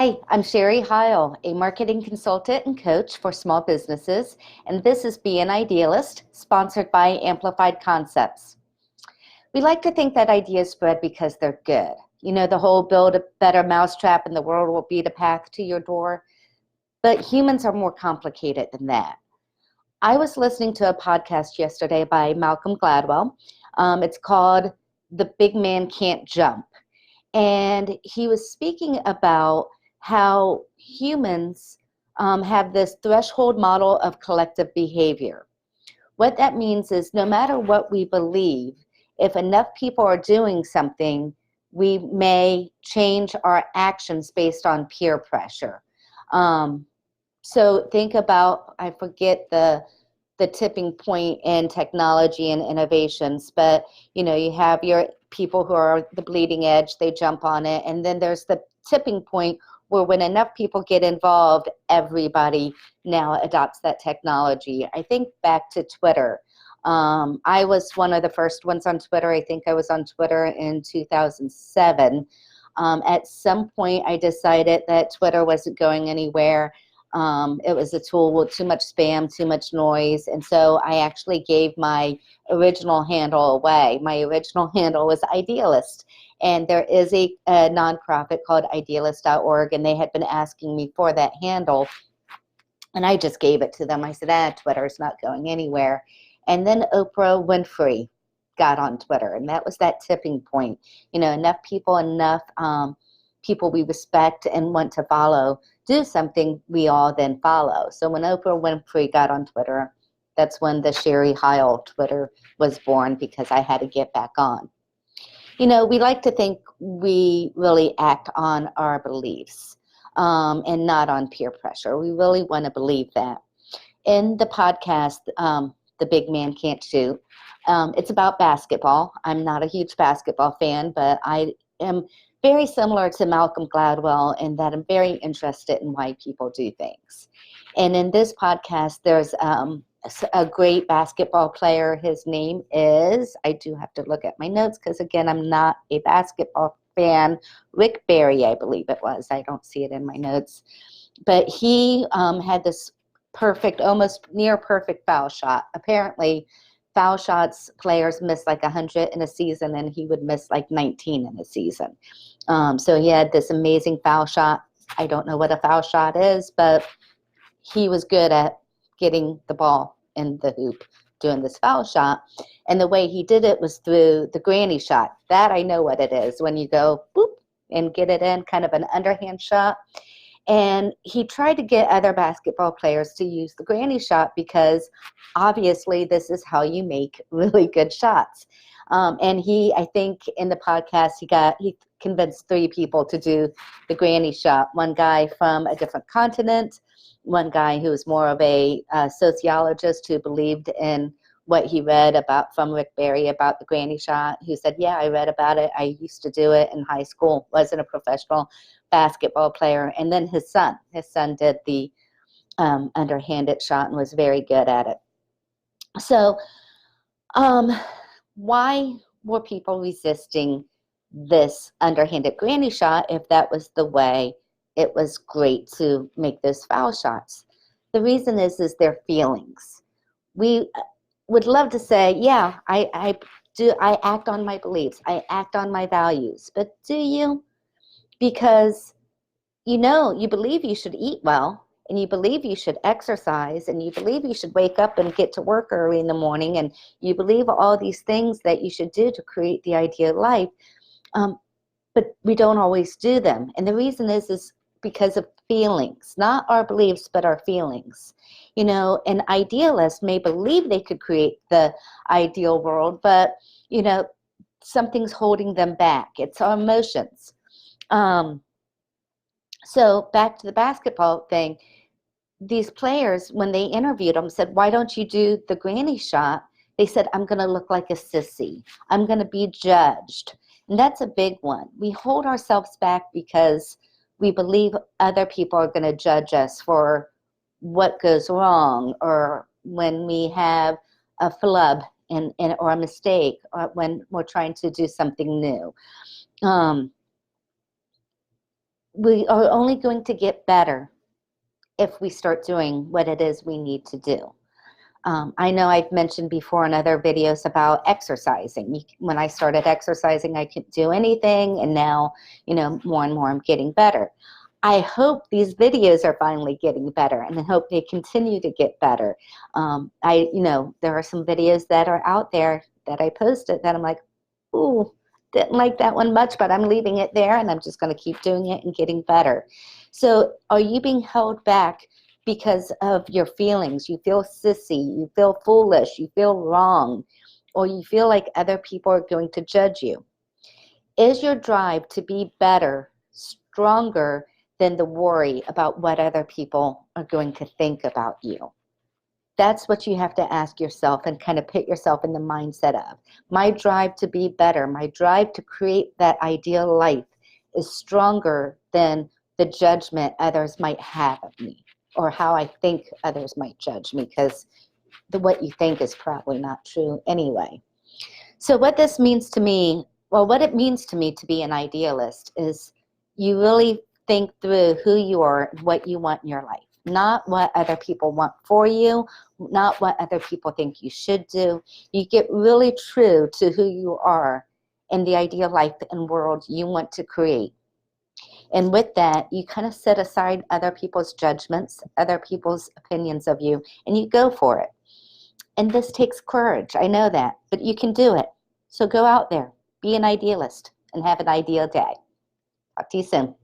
Hi, I'm Sherry Heil, a marketing consultant and coach for small businesses, and this is Be an Idealist, sponsored by Amplified Concepts. We like to think that ideas spread because they're good. You know, the whole build a better mousetrap and the world will be the path to your door. But humans are more complicated than that. I was listening to a podcast yesterday by Malcolm Gladwell. It's called The Big Man Cant Jump. And he was speaking about how humans have this threshold model of collective behavior. What that means is no matter what we believe, if enough people are doing something, we may change our actions based on peer pressure. So think about, I forget the tipping point in technology and innovations, but you have your people who are the bleeding edge, they jump on it, and then there's the tipping point where when enough people get involved, everybody now adopts that technology. I think back to Twitter. I was one of the first ones on Twitter. I think I was on Twitter in 2007. At some point, I decided that Twitter wasn't going anywhere. It was a tool with too much spam, too much noise, and so I actually gave my original handle away. My original handle was Idealist, and there is a nonprofit called idealist.org, and they had been asking me for that handle, and I just gave it to them. I said, Twitter's not going anywhere. And then Oprah Winfrey got on Twitter, and that was that tipping point. Enough people we respect and want to follow do something, we all then follow. So when Oprah Winfrey got on Twitter, that's when the Sherry Heil Twitter was born, because I had to get back on. We like to think we really act on our beliefs and not on peer pressure. We really want to believe that. In the podcast, The Big Man Cant Jump, it's about basketball. I'm not a huge basketball fan, but I am very similar to Malcolm Gladwell in that I'm very interested in why people do things. And in this podcast, there's a great basketball player. His name is, I do have to look at my notes because, again, I'm not a basketball fan. Rick Barry, I believe it was. I don't see it in my notes. But he had this perfect, almost near perfect foul shot. Apparently, foul shots, players miss like 100 in a season, and he would miss like 19 in a season. So he had this amazing foul shot. I don't know what a foul shot is, but he was good at getting the ball in the hoop, doing this foul shot. And the way he did it was through the granny shot. That I know what it is, when you go boop and get it in, kind of an underhand shot. And he tried to get other basketball players to use the granny shot because obviously this is how you make really good shots. And I think in the podcast, he convinced 3 people to do the granny shot. One guy from a different continent, one guy who was more of a sociologist who believed in what he read about from Rick Barry about the granny shot, who said, yeah, I read about it. I used to do it in high school, wasn't a professional basketball player. And then his son did the underhanded shot and was very good at it. So why were people resisting this underhanded granny shot if that was the way it was great to make those foul shots? The reason is their feelings. We would love to say, yeah, I act on my beliefs, I act on my values, but do you? Because you believe you should eat well, and you believe you should exercise, and you believe you should wake up and get to work early in the morning, and you believe all these things that you should do to create the ideal life, but we don't always do them. And the reason is because of feelings, not our beliefs, but our feelings. An idealist may believe they could create the ideal world, but, something's holding them back. It's our emotions. So back to the basketball thing, these players, when they interviewed them, said, why don't you do the granny shot? They said, I'm going to look like a sissy. I'm going to be judged. And that's a big one. We hold ourselves back because we believe other people are going to judge us for what goes wrong, or when we have a flub or a mistake, or when we're trying to do something new. we are only going to get better if we start doing what it is we need to do. I know I've mentioned before in other videos about exercising. When I started exercising, I couldn't do anything, and now, you know, more and more I'm getting better. I hope these videos are finally getting better, and I hope they continue to get better. You know, there are some videos that are out there that I posted that I'm like, ooh, didn't like that one much, but I'm leaving it there, and I'm just going to keep doing it and getting better. So are you being held back because of your feelings? You feel sissy, you feel foolish, you feel wrong, or you feel like other people are going to judge you? Is your drive to be better stronger than the worry about what other people are going to think about you? That's what you have to ask yourself and kind of put yourself in the mindset of. My drive to be better, my drive to create that ideal life is stronger than the judgment others might have of me, or how I think others might judge me, because what you think is probably not true anyway. So what this means to me, well, what it means to me to be an idealist is you really think through who you are and what you want in your life, not what other people want for you, not what other people think you should do. You get really true to who you are and the ideal life and world you want to create. And with that, you kind of set aside other people's judgments, other people's opinions of you, and you go for it. And this takes courage, I know that, but you can do it. So go out there, be an idealist, and have an ideal day. Talk to you soon.